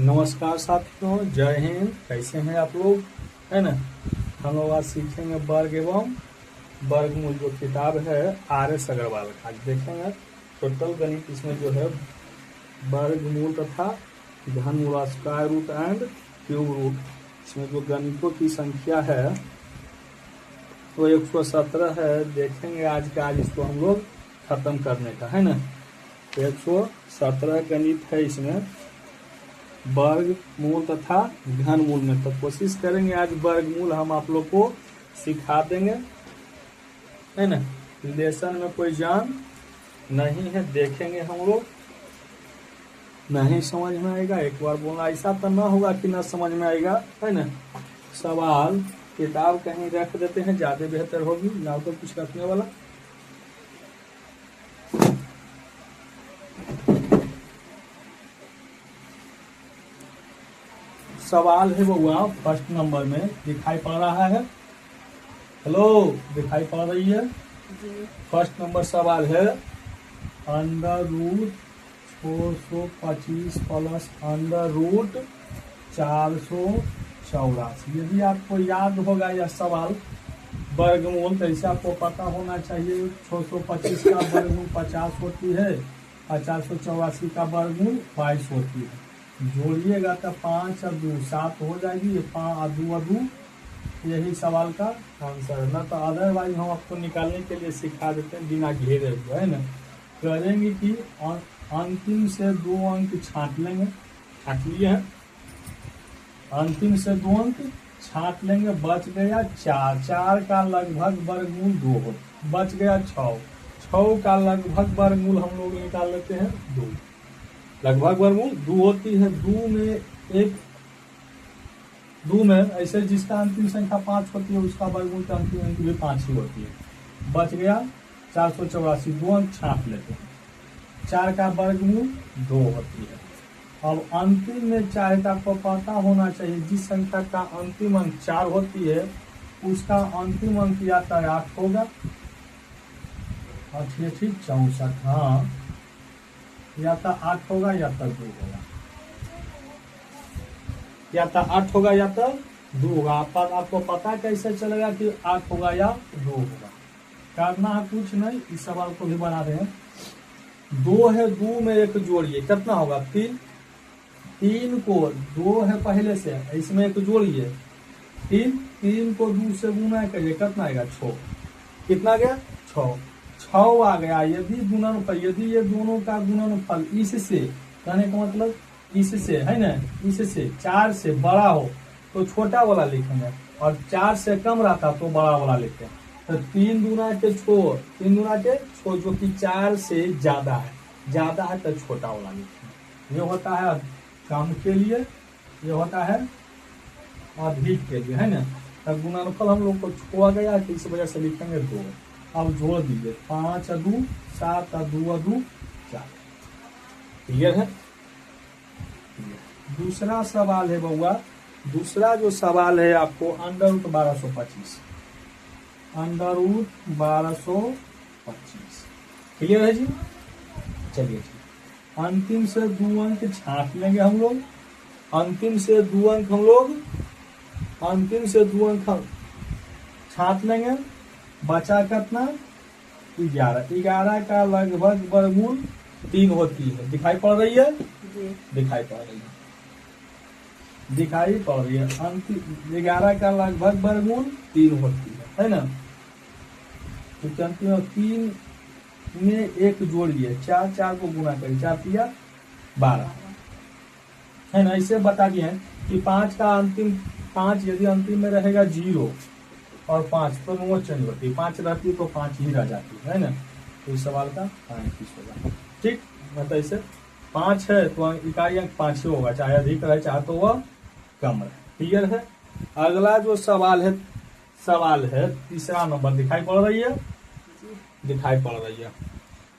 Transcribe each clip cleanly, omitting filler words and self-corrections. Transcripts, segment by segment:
नमस्कार साथियों, जय हिंद। कैसे हैं आप लोग? है ना। हम लोग आज सीखेंगे वर्ग एवं वर्गमूल, जो किताब है RS अग्रवाल का। आज देखेंगे टोटल गणित। इसमें जो है वर्गमूल तथा घनमूल, square root and cube root, इसमें जो गणितों की संख्या है वो 117 है। देखेंगे आज इसको हम लोग खत्म करने का, है ना। 117 गणित है इसमें वर्ग मूल तथा घनमूल में। तो कोशिश करेंगे आज वर्गमूल हम आप लोग को सिखा देंगे, है ना। रिलेशन में कोई जान नहीं है, देखेंगे हम लोग। नहीं समझ में आएगा एक बार बोलना, ऐसा तो ना होगा कि ना समझ में आएगा, है ना। सवाल किताब कहीं रख देते हैं, ज्यादा बेहतर होगी। ना तो कुछ रखने वाला सवाल है बउआ, फर्स्ट नंबर में दिखाई पड़ रहा है। हेलो, दिखाई पड़ रही है? फर्स्ट नंबर सवाल है under root 425 plus under root 484। यदि आपको याद होगा यह सवाल वर्गमूल, तो इसे आपको पता होना चाहिए 625 का वर्गमूल 50 होती है और 484 का वर्गमूल 22 होती है। जोड़िएगा तो 5 और 2 7 हो जाएगी। 5 और 2 यही सवाल का आंसर है ना। तो अदरवाइज हम आपको निकालने के लिए सिखा देते हैं बिना घेरे हुए, है ना। करेंगे कि अंतिम से 2 अंक छांट लेंगे। छांट लिए हैं, अंतिम से 2 अंक छांट लेंगे। बच गया 4। 4 का लगभग वर्गमूल 2 हो, बच गया 6। 6 का लगभग वर्गमूल हम लोग निकाल लेते हैं 2। लगभग वर्गमूल 2 होती है। 2 में ऐसे जिसका अंतिम संख्या 5 होती है उसका वर्गमूल का अंतिम अंक भी 5 ही होती है। बच गया 484। 2 अंक छांट लेते हैं। 4 का वर्गमूल 2 होती है। अब अंतिम में 4 का आपको पता होना चाहिए, जिस संख्या का अंतिम अंक 4 होती है उसका अंतिम अंक या तो 8 होगा, 8 64, हाँ, या तो 8 होगा या तो 2 होगा, या तो 8 होगा या तो 2 होगा। आपको पता कैसे चलेगा कि 8 होगा या 2 होगा? करना है कुछ नहीं, इस सवाल को भी बना रहे हैं। 2 है, 2 में एक जोड़िए, कितना होगा? 3। 3 को 2 है पहले से, इसमें एक जोड़िए 3 को 2 से गुना करिए, कितना आएगा? 6। कितना गया? 6 आ गया। यदि गुणनफल, यदि ये दोनों का गुणनफल इससे, कहने का मतलब इससे, है ना, इससे 4 से बड़ा हो तो छोटा वाला लिखेंगे, और 4 से कम रहता तो बड़ा वाला लिखते हैं। तो 3 दूना के 6, 3 दूना के 6, जो कि 4 से ज्यादा है तो छोटा वाला लिखेंगे। ये होता है कम के लिए, ये होता है अधिक के लिए, है ना। तो गुणनफल हम लोग को छुआ गया, तो इस वजह से लिखेंगे 2। अब जोड़ दीजिए, 5 और 2 7 और 2 और 2 4। क्लियर है? दूसरा सवाल है बउआ, दूसरा जो सवाल है आपको under root 1225, under root 1225। Clear है जी? चलिए जी, अंतिम से 2 अंक छांट लेंगे हम लोग। अंतिम से 2 अंक हम छांट लेंगे। बचा कितना? 11। 11 का लगभग वर्गमूल 3 होती है। दिखाई पड़ रही है? दिखाई पड़ रही है। अंतिम 11 का लगभग वर्गमूल 3 होती है ना। तो अंतिम 3 में एक जोड़िए, 4 को गुना करिए, 4 तिया 12, है ना। इसे बता दिए कि 5 का अंतिम 5 यदि अंतिम में रहेगा 0 और 5 तो नो चेंज होती है। 5 रहती तो 5 ही रह जाती है ना। तो इस सवाल का 35 होगा। ठीक, मतलब इसे 5 है तो इकाई अंक 5 ही होगा, चाहे अधिक रहे चाहे तो वह कम रहे। क्लियर है? अगला जो सवाल है तीसरा नंबर। दिखाई पड़ रही है? दिखाई पड़ रही है।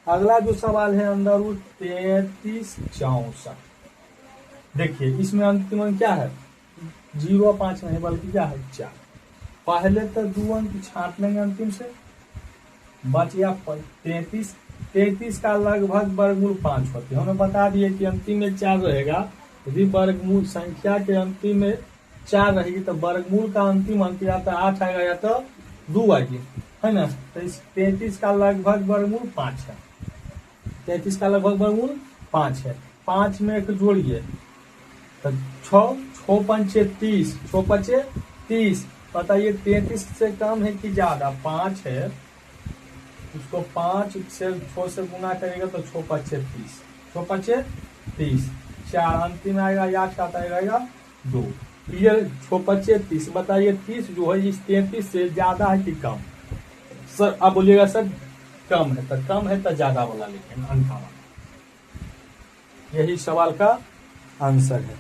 अगला जो सवाल है अंडर रूट 33 64। देखिए इसमें अंतिम अंक क्या है? 0 और 5 नहीं, बल्कि क्या है? 4। पहले तो 2 अंक छांट लेंगे अंतिम से। बच गया 33। 33 का लगभग वर्गमूल 5 होती है। हमें बता दिए कि अंतिम में 4 रहेगा यदि वर्गमूल संख्या के अंतिम में 4 रहेगी तो वर्गमूल का अंतिम अंक या तो 8 आएगा या तो 2 आएगी, है ना। तो इस 33 का लगभग वर्गमूल 5 है। 33 का लगभग वर्गमूल 5 है। 5 में एक जोड़िए तो 6 पंचे 30, 6 पंचे 30। बताइए 33 से कम है कि ज्यादा? 5 है, उसको 5 से 6 से गुना करेगा तो 6 पंचे 30, 6 पंचे 30, 4 अंतिम आएगा, 8 का आएगा 2। ये 6 पंचे 30। बताइए 30 जो है इस 33 से ज्यादा है कि कम? सर आप बोलिएगा सर कम है, तो कम है तो ज्यादा वाला लिखेंगे, अंका वाला। यही सवाल का आंसर है।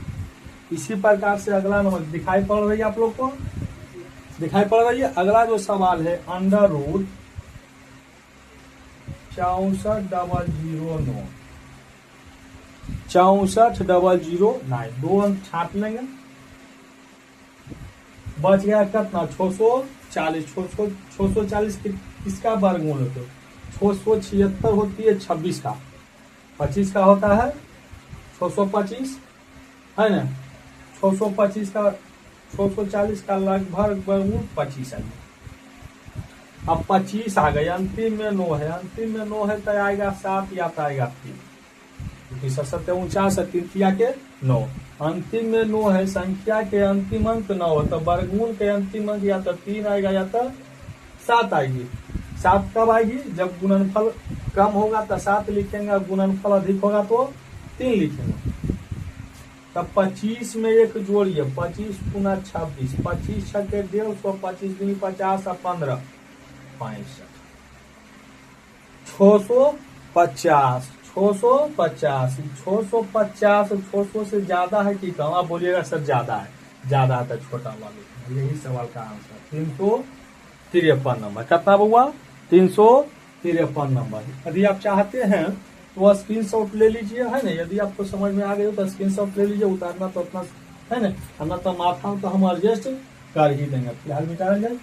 इसी प्रकार से अगला नंबर दिखाई पड़ रही है आप लोग को? दिखाई पड़ रही है। अगला जो सवाल है अंडर रूट 64,009, 64,009। 2 अंक छाप लेंगे, बच गया कितना? 640। 640 किसका वर्गमूल होता है? 676 होती है 26 का, 25 का होता है 625, है ना। 625 का 640 का लगभग वर्गमूल 25 आएगा। अब 25 आ गए, अंतिम में 9 है, अंतिम में 9 है तो आएगा 7 या तो आएगा 3, क्योंकि 49 है 3 के 9। अंतिम में 9 है, संख्या के अंतिम अंक 9 है तो वर्गमूल के अंतिम अंक या तो 3 आएगा या तो 7 आएगी। 7 कब आएगी? जब गुणनफल कम होगा तो 7 लिखेंगे, गुणनफल अधिक होगा तो 3 लिखेंगे। तब 25 में एक जोड़िए, 25 गुना 26, 25 छके 150, 25 दूनी 50 और 15 65, 650, 650, 650 से ज्यादा है कि कम? आप बोलिएगा सर ज्यादा है, ज्यादा है तो छोटा वाला। यही सवाल का आंसर 353 नंबर। कितना हुआ? 353 नंबर। यदि आप चाहते हैं तो स्क्रीनशॉट ले लीजिए, है ना। यदि आपको समझ में आ गई हो तो स्क्रीनशॉट ले लीजिए, उतारना तो अपना है ना, हमने तो माथा तो हम एडजस्ट कर ही देंगे। फिलहाल मिटा जाए।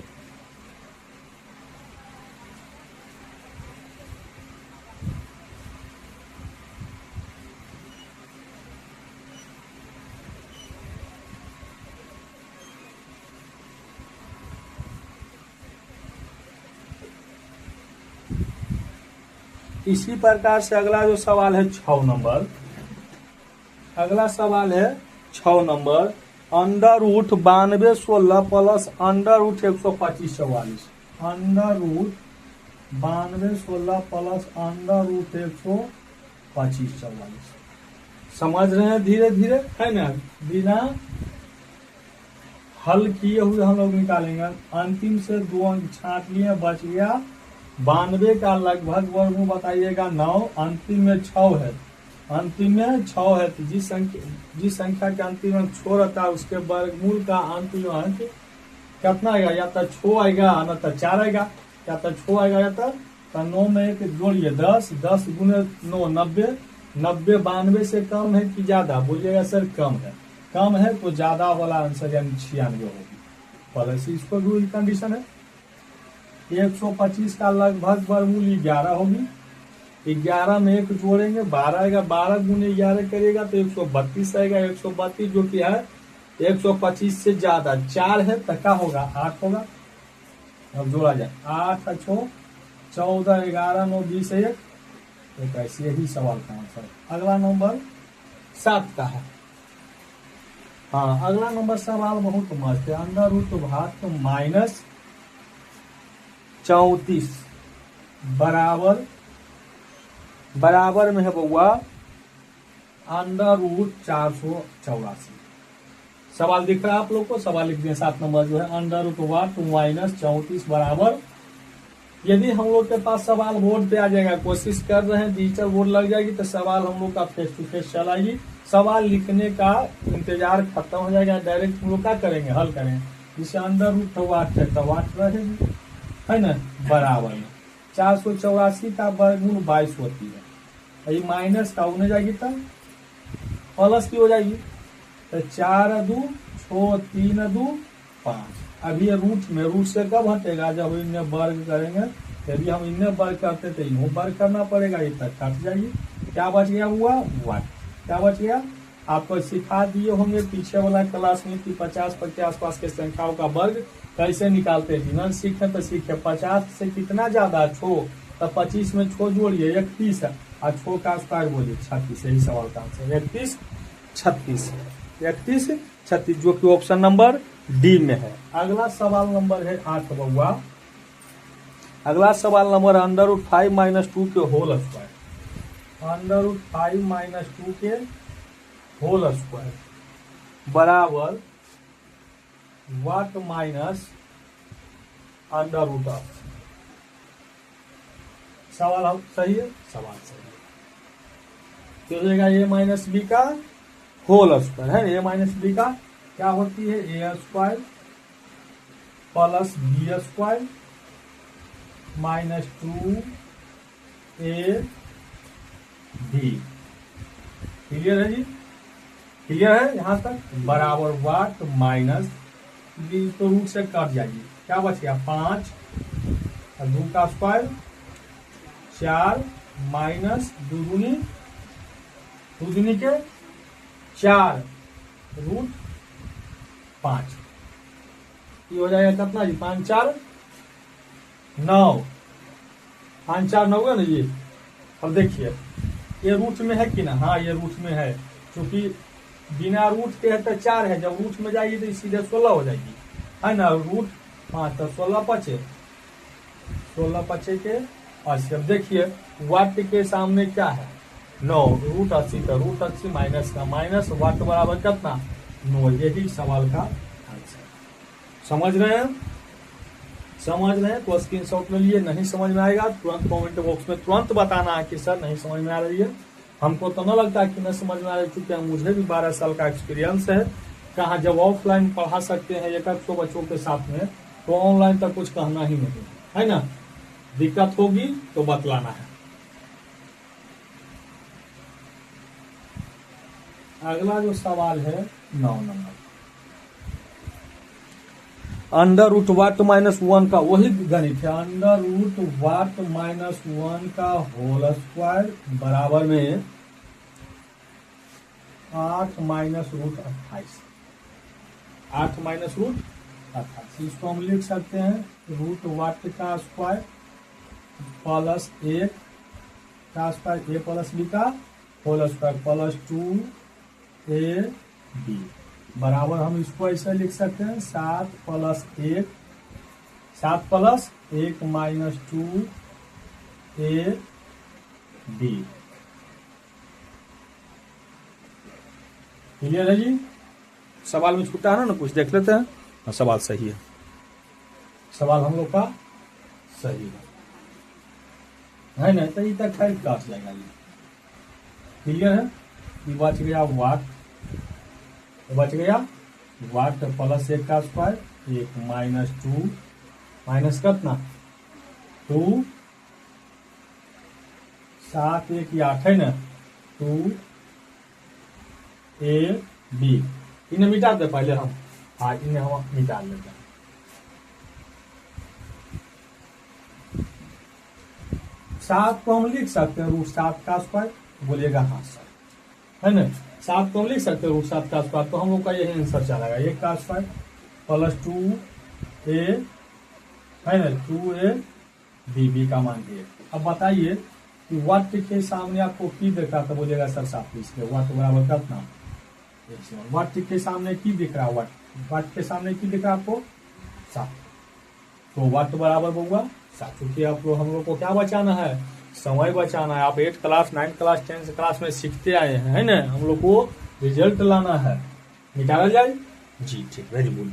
इसी प्रकार से अगला जो सवाल है 6 नंबर। अगला सवाल है 6 नंबर। Under root 9216 plus under root 12544। Under root 9216 plus under root 12544। समझ रहे हैं धीरे धीरे, है ना। बिना हल किए हुए हम लोग निकालेंगे। अंतिम से 2 अंक छांट लिए, बच गया 92 का लगभग वर्गमूल बताइएगा 9। अंतिम में 6 है, अंतिम में 6 है तो जिस संख्या के अंतिम अंक 6 रहता है उसके वर्गमूल का अंतिम अंक कितना आएगा? या तो 6 आएगा न तो 4 आएगा, या तो 6 आएगा या तो 9 में एक जोड़िए 10, 10 गुने 9 90, 90 92 से कम है कि ज्यादा? बोलिएगा सर कम है। कम है तो ज्यादा वाला आंसर यानी 96 होगी। पॉलिसी इसको भी कंडीशन है। 125 का लगभग वर्गमूल 11 होगी। 11 में एक जोड़ेंगे 12 आएगा, 12 गुने 11 करेगा तो 132 आएगा। 132 जो कि है 125 से ज्यादा 4 है तो क्या होगा? 8 होगा। अब जोड़ा जाए 8 अच्छो 14 11 9 20 1, तो ऐसे ही सवाल का आंसर। अगला नंबर 7 का है। हाँ, अगला नंबर सवाल बहुत मस्त है। अंडर रूट भाग तो माइनस 34 बराबर में है बउआ अंडर रूट 484। सवाल दिख रहा है आप लोग को? सवाल लिख दिए 7 नंबर जो है अंडर रूट वाट माइनस 34 बराबर। यदि हम लोग के पास सवाल बोर्ड पे आ जाएगा, कोशिश कर रहे हैं डिजिटल बोर्ड लग जाएगी तो सवाल हम लोग का फेस टू फेस चलाएगी। सवाल लिखने का इंतजार खत्म हो जाएगा, डायरेक्ट हम लोग क्या करेंगे? हल करेंगे। जिसे अंडर रूट वाट है तो वाट रहेगी, है ना, बराबर में 484 का वर्गमूल 22 होती है। ये माइनस का होने जाएगी तब प्लस की हो जाएगी तो 4 2 6 3 2 5। अभी ये रूट से कब हटेगा? जब इन्हें वर्ग करेंगे। यदि हम इन्हें वर्ग करते तो इन्हें वर्ग करना पड़ेगा, ये तक कट जाएगी। क्या बच गया हुआ? वाट। क्या बच गया? आपको सिखा दिए होंगे पीछे वाला क्लास में कि 50 के आसपास के संख्याओं का वर्ग कैसे निकालते हैं। जिन्होंने सीखे तो सीखे। 50 से कितना ज्यादा छो, तो 25 में छो जोड़िए 31 और छो का स्क्वायर बोलिए 36। यही सवाल का आंसर 31 36 31 36, जो कि ऑप्शन नंबर डी में है। अगला सवाल नंबर है 8 बउआ। अगला सवाल नंबर √5 - 2 के होल स्क्वायर। √5 - 2 के होल स्क्वायर बराबर वाट माइनस √। सवाल हम सही है, सवाल सही है। तो हो जाएगा a माइनस बी का होल स्क्वायर है। a माइनस बी का क्या होती है, a square plus B square minus 2ab। Clear है जी, क्लियर है यहां तक। बराबर वाट माइनस तो रूट से कट जाएगी, क्या बच गया 5 और 2 का स्क्वायर 4 माइनस 2 दूनी के 4 √5। ये हो जाएगा कितना जी, 5 4 9, 5 4 9 है ना ये। अब देखिए ये रूट में है कि ना, हाँ ये रूट में है, क्योंकि बिना रूट के है तो 4 है, जब रूट में जाएगी तो सीधे 16 हो जाएगी, है ना। रूट 5 तो 16 पचे के 80। अब देखिए वाट के सामने क्या है 9, √80, तो √80 माइनस का माइनस, वाट बराबर कितना 9। यही सवाल का आंसर। समझ रहे हैं, समझ रहे हैं तो स्क्रीनशॉट में लिए। नहीं समझ में आएगा तुरंत कमेंट बॉक्स में तुरंत बताना है कि सर नहीं समझ में आ रही है। हमको तो न लगता कि न समझ में आ रही, चूंकि मुझे भी 12 साल का एक्सपीरियंस है। कहाँ जब ऑफलाइन पढ़ा सकते हैं 100 बच्चों के साथ में, तो ऑनलाइन तक कुछ कहना ही नहीं है ना। दिक्कत होगी तो बतलाना है। अगला जो सवाल है 9 नंबर, √वाट माइनस 1 का वही गणित है। √वाट माइनस 1 का होल स्क्वायर बराबर में 8 माइनस √28। 8 माइनस √28, इसको हम लिख सकते हैं √वाट का स्क्वायर प्लस 1 का स्क्वायर, a प्लस b का होल स्क्वायर प्लस 2ab बराबर। हम इसको ऐसे लिख सकते हैं 7 प्लस 1 माइनस 2ab। क्लियर है जी। सवाल में छूटा है ना कुछ, देख लेते हैं। हाँ सवाल सही है, सवाल हम लोग का सही है नहीं तो ये तक खैर काट जाएगा ये। क्लियर है। ये बच गया वाट, बच गया वाट प्लस 1 का स्क्वायर 1 माइनस 2 माइनस कितना 2 7 1 8 है ना 2ab। इन्हें मिटा दे पहले हम, हाँ इन्हें हम मिटा लेते हैं। 7 को हम लिख सकते हैं √7 का स्क्वायर, बोलिएगा हाँ सर है ना। 7 को हम लिख सकते हैं √7 का स्क्वायर, तो हम लोग का यही आंसर चलेगा 1 का स्क्वायर प्लस 2a है ना 2ab का मान दिए। अब बताइए कि वाट के सामने आपको की दिख रहा था, बोलिएगा सर 7 इसलिए वाट बराबर कितना। वाट के सामने की दिख रहा है, वाट के सामने की दिख रहा है आपको 7, तो वाट बराबर होगा 7। क्योंकि आपको हम लोग को क्या बचाना है, समय बचाना है। आप 8 क्लास 9 क्लास 10 क्लास में सीखते आए हैं, है ना। हम लोग को रिजल्ट लाना है, निकाला जाए जी। ठीक, वेरी गुड।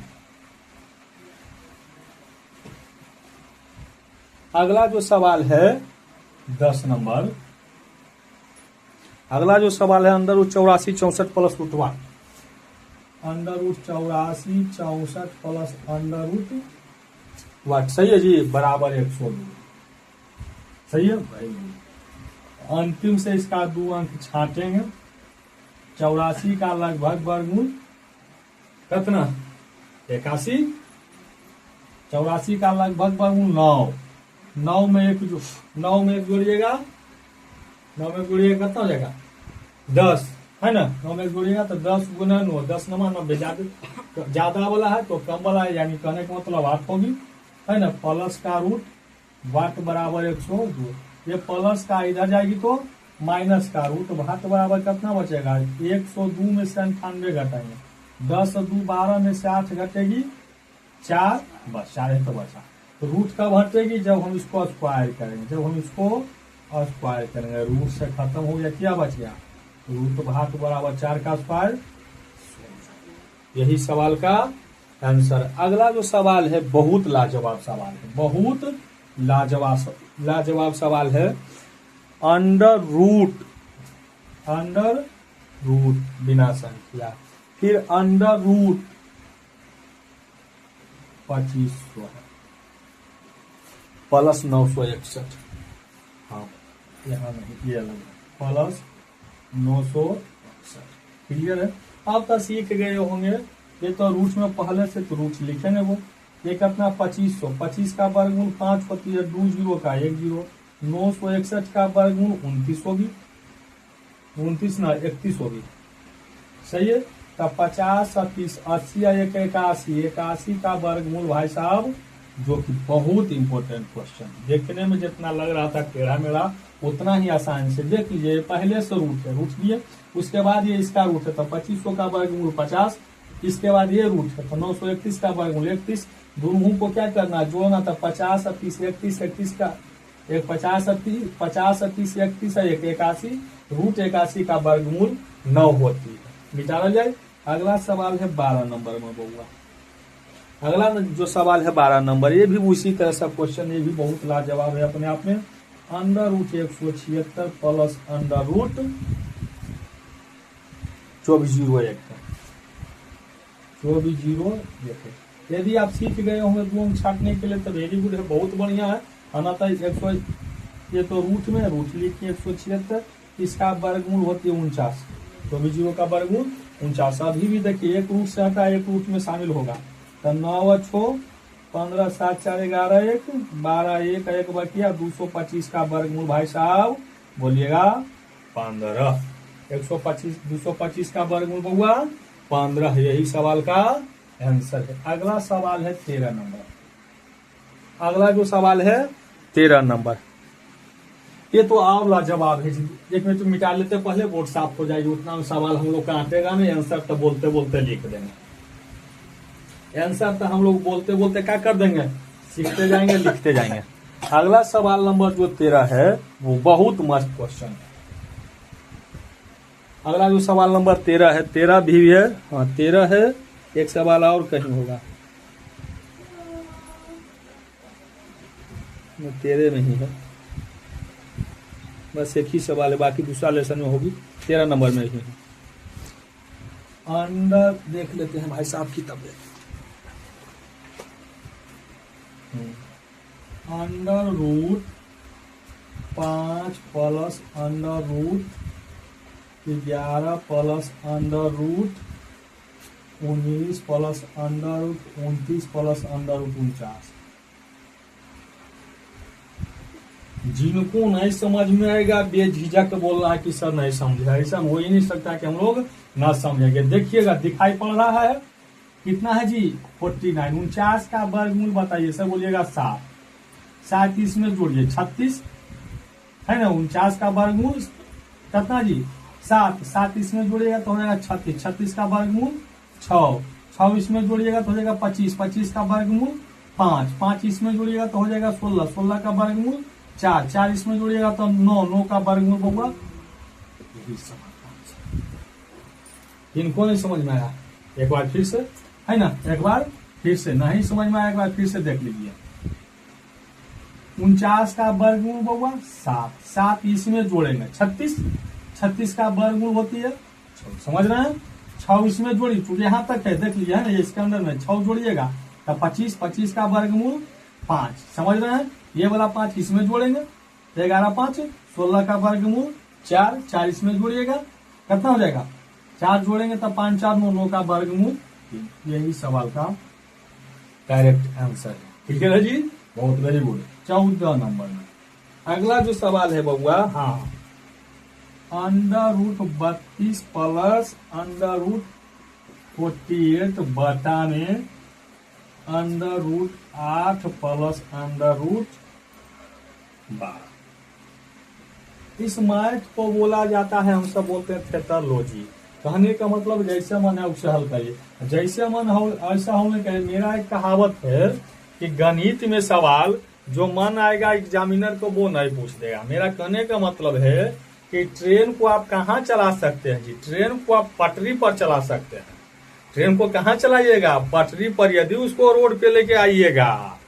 अगला जो सवाल है 10 नंबर, अगला जो सवाल है √84 64 प्लस √1। √84 64 प्लस √1 सही है जी, बराबर 102। सही है भाई। अंतिम से इसका 2 अंक छांटेंगे। 84 का लगभग वर्गमूल कितना 81, 84 का लगभग वर्गमूल 9। 9 में एक जोड़िएगा, 9 में जोड़िएगा कितना हो जाएगा 10। है ना, 9 में जोड़िएगा तो 10 गुना 9, 10 नमा 90, ज्यादा वाला है तो कम वाला है, यानी कहने का मतलब 8 होगी, है ना। प्लस का रूट वाट बराबर 102, ये प्लस का इधर जाएगी तो माइनस का रूट वाट बराबर कितना बचेगा, 102 में से 98 घटाएंगे, 10 2 12 में से 8 घटेगी 4, बस 4 तो बचा। तो रूट कब हटेगी, जब हम इसको स्क्वायर करेंगे, जब हम इसको स्क्वायर करेंगे, रूट से खत्म हो गया, क्या बच गया, रूट भाग बराबर 4 का स्क्वायर। यही सवाल का आंसर। अगला जो सवाल है बहुत लाजवाब सवाल है, बहुत लाजवाब सवाल है। अंडर रूट बिना संख्या, फिर अंडर रूट 2500 है प्लस 961, हाँ यहाँ नहीं, ये अलग प्लस 961, क्लियर है। आप तो सीख गए होंगे, ये तो रूट में पहले से तो रूट लिखेंगे वो। ये कितना 2500, 25 का वर्गमूल 5 होती है, 2 जीरो का 1 जीरो, 961 का वर्गमूल 29 होगी, 29 ना 31 होगी, सही है। तब 50 30 80 1 81, 81 का वर्गमूल भाई साहब, जो कि बहुत इंपॉर्टेंट क्वेश्चन, देखने में जितना लग रहा था टेढ़ा मेढ़ा उतना ही आसान से देख लीजिए। पहले से रूट है, रूट लिए, उसके बाद ये इसका रूट है तो 2500 का वर्गमूल 50, इसके बाद ये रूट है तो 931 का वर्गमूल 31, दोनों को क्या करना, जोड़ना था 50 30 31 31 का एक 50 30 31 एक 81, रूट 81 का वर्गमूल 9 होती है, मिटाना जाए। अगला सवाल है 12 नंबर में बउआ। अगला जो सवाल है 12 नंबर, ये भी उसी तरह से क्वेश्चन, ये भी बहुत लाजवाब है अपने आप में। Under root 176 plus under root 2401 2401। यदि आप सीख गए होंगे दो अंक छाटने के लिए तो वेरी गुड है, बहुत बढ़िया है। अनाता 100, ये तो रूट में रूट लिखिए 176, इसका वर्गमूल होती है 49, 24 का वर्गमूल 49। अभी भी देखिए एक रूट से हटा एक रूट में शामिल होगा तो 9 6 15 7 4 11 1 12 1 1 बचिया 225 का वर्गमूल भाई साहब बोलिएगा 15। 125 225 का वर्गमूल बउआ 15, यही सवाल का आंसर है। अगला सवाल है 13 नंबर। अगला जो सवाल है 13 नंबर, ये तो और लाजवाब है जी। एक मिनट मिटा लेते पहले, बोर्ड साफ हो जाएगी, उतना सवाल हम लोग का आटेगा नहीं, आंसर तो बोलते बोलते लिख देंगे। आंसर तो हम लोग बोलते बोलते क्या कर देंगे, सीखते जाएंगे लिखते जाएंगे। अगला सवाल नंबर जो 13 है वो बहुत मस्त क्वेश्चन है। अगला जो सवाल नंबर 13 है, 13 भी है, हाँ 13 है, एक सवाल और कहीं होगा, 13 में ही है, बस एक ही सवाल है, बाकी दूसरा लेसन में होगी, 13 नंबर में ही है। अंडर देख लेते हैं भाई साहब की तबियत। Under root 5 plus under root 11 plus under root 19 plus under root 29 plus under root 49। जिनको नहीं समझ में आएगा बेझिझक बोलना है कि सर नहीं समझा, ऐसा हो ही नहीं सकता कि हम लोग ना समझेंगे। देखिएगा दिखाई पड़ रहा है कितना है जी 49, 49 का वर्गमूल बताइए सर, बोलिएगा 7, 7 इसमें जोड़िए 36 है ना, 49 का वर्गमूल कितना जी 7, 7 इसमें जोड़िएगा तो हो जाएगा 36, 36 का वर्गमूल 6, 6 इसमें जोड़िएगा तो हो जाएगा 25, 25 का वर्गमूल 5, 5 इसमें जोड़िएगा तो हो जाएगा 16, 16 का वर्गमूल 4, 4 इसमें जोड़िएगा तो 9, 9 का वर्गमूल होगा। इनको नहीं समझ में आया एक बार फिर से, है ना, एक बार फिर से नहीं समझ में आया एक बार फिर से देख लीजिए। 49 का वर्गमूल होगा 7, 7 इसमें जोड़ेंगे 36, 36 का वर्गमूल होती है 6, समझ रहे हैं, 6 इसमें जोड़ी, चूंकि यहाँ तक है देख लीजिए, है ना, इसके अंदर में 6 जोड़िएगा तो 25, 25 का वर्गमूल 5, समझ रहे हैं, ये वाला 5 इसमें जोड़ेंगे 11 5 16 का वर्गमूल 4, 4 इसमें जोड़िएगा कितना हो जाएगा 4 जोड़ेंगे तब 5 4 9, 9 का वर्गमूल 3। यही सवाल का करेक्ट आंसर है, ठीक है जी, बहुत वेरी गुड। 14 नंबर में अगला जो सवाल है बउआ, हाँ under root 32 plus under root 48 बटा में under root 8 plus under root 12। इस मैथ को बोला जाता है, हम सब बोलते हैं थेटोलॉजी। कहने का मतलब जैसे मन है उससे हल करिए, जैसे मन हो ऐसा होने का। मेरा एक कहावत है कि गणित में सवाल जो मन आएगा एग्जामिनर को वो नहीं पूछ देगा। मेरा कहने का मतलब है कि ट्रेन को आप कहाँ चला सकते हैं जी? ट्रेन को आप पटरी पर चला सकते हैं। ट्रेन को कहाँ चलाइएगा? पटरी पर। यदि उसको रोड पे लेके आइएगा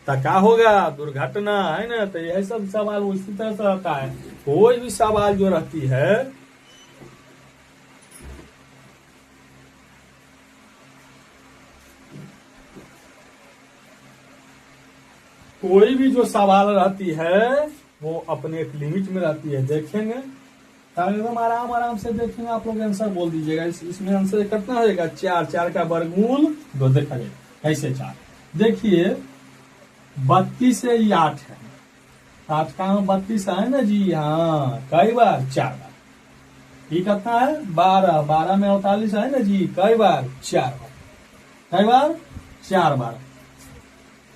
तो क्या होगा? दुर्घटना, है ना। तो यह सब सवाल उसी तरह से रहता है। कोई भी सवाल जो रहती है, कोई भी जो सवाल रहती है वो अपने एक लिमिट में रहती है। देखेंगे एकदम आराम से देखेंगे, आप लोग आंसर बोल दीजिएगा। इसमें आंसर कितना होगा? 4। 4 का वर्गमूल 2। देखा जाए कैसे 4। देखिए 32 से 8 है। 8 का 32 है ना जी? हाँ, कई बार? 4 बार। ये कितना है? 12। 12 में 48 है ना जी? कई बार? 4 बार। कई बार? 4 बार,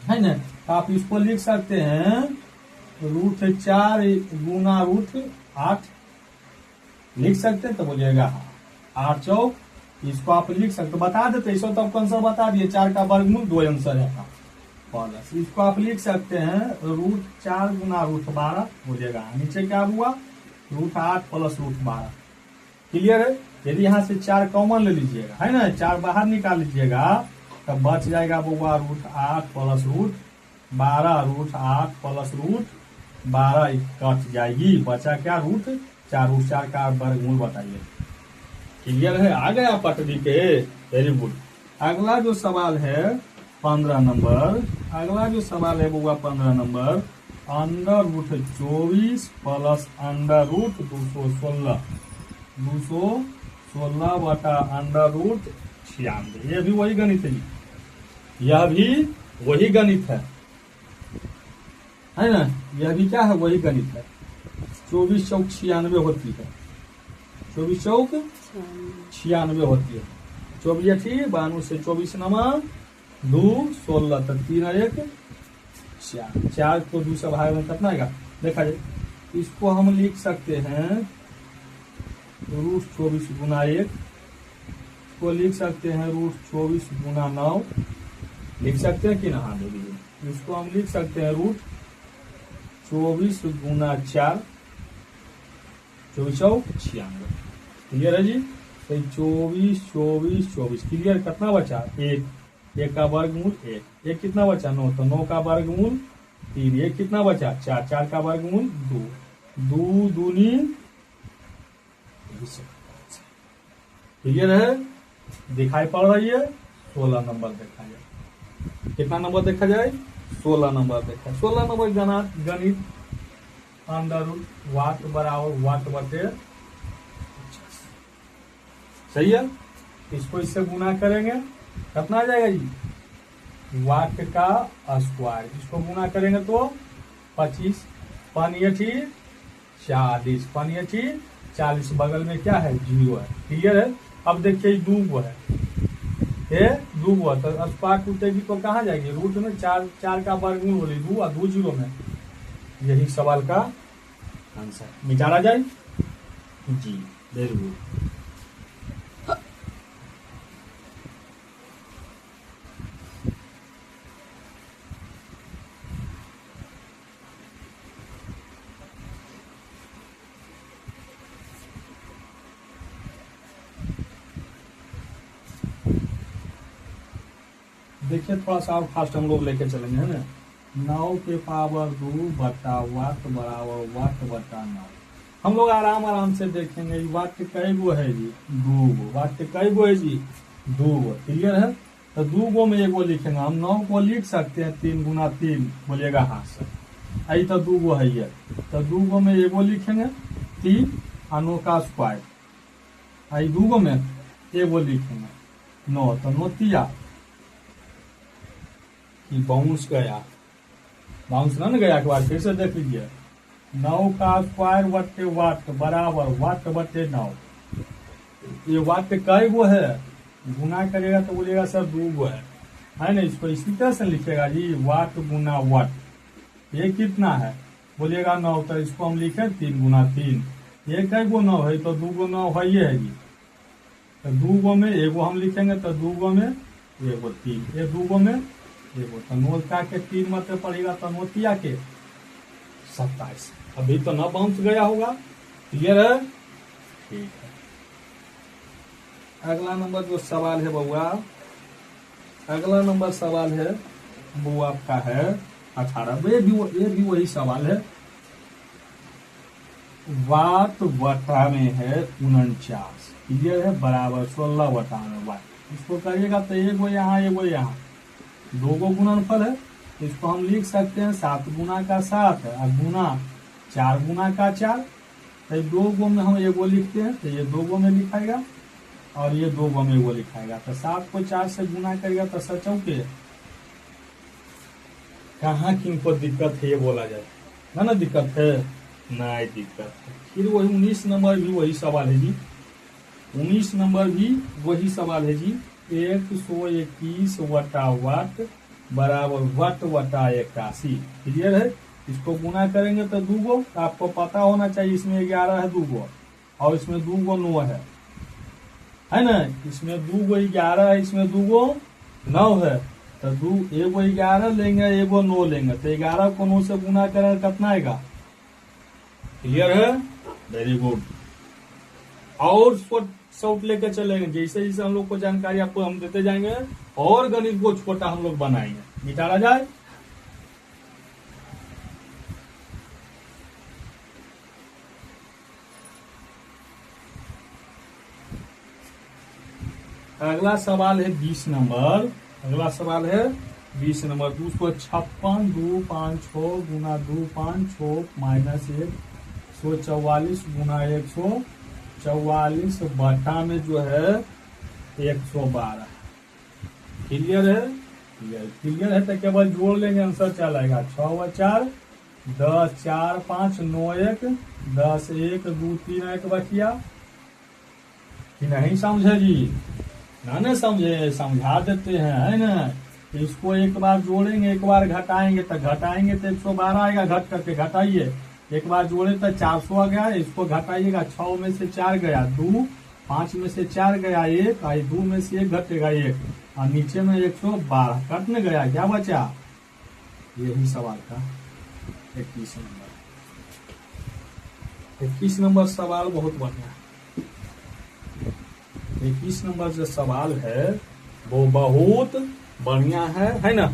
है ना। आप इसको लिख सकते हैं √4 गुना √8 लिख सकते हैं। तो बोलिएगा 8 चौक, इसको आप लिख सकते, बता देते। इसको तो आपको आंसर बता दिए। 4 का वर्गमूल 2 आंसर है। प्लस इसको आप लिख सकते हैं √4 गुना √12 बोलिएगा। नीचे क्या हुआ? √8 प्लस √12। क्लियर है? यदि यहाँ से 4 कॉमन ले लीजिएगा, है ना, 4 बाहर निकाल लीजिएगा, तब बच जाएगा बुआ √8 प्लस √12। √8 प्लस √12 कट जाएगी। बचा क्या? √4। √4 का वर्गमूल बताइए। क्लियर है? आ गया पटरी के? Very good. अगला जो सवाल है 15 नंबर। अगला जो सवाल है बुआ 15 नंबर। Under root 24 plus under root 216 बटा अंडर रूट 96। यह भी वही गणित है, यह भी वही गणित है ना। यह भी क्या है? वही गणित है। 24 चौक 96 होती है। 24 चौक 96 होती है। 24 92 से 24 नमा 2 16 तक 3 और 1 4। 4 को 2 से भाग में कितना आएगा? देखा जाए। इसको हम लिख सकते हैं √24 गुना 1 को लिख सकते हैं √24 गुना 9 लिख सकते हैं कि ना? हाँ, दे दीजिए। इसको हम लिख सकते हैं √24 गुना 4 24 चौक 96। क्लियर है जी? तो 24 24 24 क्लियर। कितना बचा? 1। 1 का वर्गमूल 1। 1 कितना बचा? 9। तो 9 का वर्गमूल 3। 1 कितना बचा? 4। 4 का वर्गमूल 2। 2 दूनी। क्लियर है? दिखाई पड़ रही है? 16 नंबर देखा जाए। कितना नंबर देखा जाए? 16 नंबर देखा। 16 नंबर गणित अंडर रूट वाट बराबर वाट बटे 50। सही है? इसको इससे गुना करेंगे, कितना आ जाएगा जी? वाट का स्क्वायर। इसको गुना करेंगे तो 25 5 40 5 40। बगल में क्या है? 0 है। क्लियर है? अब देखिए 2 है, ये 2 है तो स्क्वायर टूटेगी तो कहाँ जाएगी? रूट में 4 का वर्गमूल बोली 2 और 2 0 में। यही सवाल का आंसर। निकाला जाए जी। Very good. देखिए थोड़ा सा और फास्ट हम लोग लेके चलेंगे, है ना। 9 के पावर 2 बटा वाट बराबर वाट बटा 9। हम लोग आराम से देखेंगे। वाट कई गो है जी? 2 गो। वाट कई गो है जी? 2 गो। क्लियर है? तो 2 गो में 1 गो लिखेंगे हम। 9 को लिख सकते हैं 3 गुना 3 बोलिएगा हाँ सर। आई तो 2 गो है ये। तो 2 गो में 1 गो लिखेंगे 3 और 9 का स्क्वायर। आई 2 गो में 1 गो लिखेंगे 9। तो 9 तिया बाउंस गया। बाउंस ना गया, एक बार फिर से देख लीजिए। 9 का स्क्वायर बट्टे वाट बराबर वाट बट्टे 9। ये वाट कई गो है, गुना करेगा तो बोलेगा सर 2 गो है ना। इसको इसी तरह से लिखेगा जी, वाट गुना वाट। ये कितना है बोलिएगा 9, तो इसको हम लिखे 3 गुना 3। ये कई गो 9 है, तो 2 गो 9 है ये है जी। तो 2 गो में एगो हम लिखेंगे, तो 2 गो में एगो 3, ये 2 गो में एगो, तो 9 का के 3 मतलब पड़ेगा, तो 9 तिया के 27। अभी तो 9 बाउंस गया होगा, क्लियर है, ठीक है। अगला नंबर जो सवाल है बउआ, अगला नंबर सवाल है वो आपका है 18। ये भी वही सवाल है। वाट वटा में है 49, क्लियर है, बराबर 16 वटा में वाट। इसको करिएगा तो एगो यहाँ एगो यहाँ, 2 गो गुणनफल है। इसको हम लिख सकते हैं 7 गुना का 7 और गुना 4 गुना का 4। तो 2 गो में हम एगो लिखते हैं, तो ये 2 गो में लिखाएगा और ये 2 गो में एगो लिखाएगा। तो 7 को 4 से गुना करेगा तो 7 चौके। कहाँ किनको दिक्कत है ये बोला जाए ना दिक्कत है, नहीं दिक्कत है। फिर वही 19 नंबर भी वही सवाल है जी, 19 नंबर भी वही सवाल है जी। 121 वटा वाट बराबर वाट वटा 81, क्लियर है। इसको गुना करेंगे तो 2 गो, आपको पता होना चाहिए इसमें 11 है 2 गो, और इसमें 2 गो 9 है ना। इसमें 2 गो 11 है, इसमें 2 गो 9 है, तो एगो 11 लेंगे एगो 9 लेंगे, तो 11 को 9 से गुना करेंगे कितना आएगा, क्लियर है, वेरी गुड। और शॉर्ट लेके चलेंगे, जैसे जैसे हम लोग को जानकारी आपको हम देते जाएंगे और गणित को छोटा हम लोग बनाएंगे। निकाला जाए, अगला सवाल है 20 नंबर। अगला सवाल है 20 नंबर। 256 2 5 6 गुना 2 5 6 माइनस 144 गुना 144 बटा में जो है 112, क्लियर है, क्लियर है। तो केवल जोड़ लेंगे, आंसर चल आएगा 6 व 4 10 4 5 9 1 10 1 2 3 1 बचिया कि नहीं समझे जी, ना समझे, समझा देते हैं, है ना। इसको एक बार जोड़ेंगे एक बार घटाएंगे, तो घटाएंगे तो 112 आएगा, घट करके घटाइए। एक बार जोड़े तो 400 आ गया, इसको घटाइएगा, 6 में से 4 गया 2, 5 में से 4 गया 1, 2 में से 1 घटेगा 1, और नीचे में 112 कटने गया, क्या बचा, यही सवाल था 21 नंबर। 21 नंबर सवाल बहुत बढ़िया। 21 नंबर जो सवाल है वो बहुत बढ़िया है ना।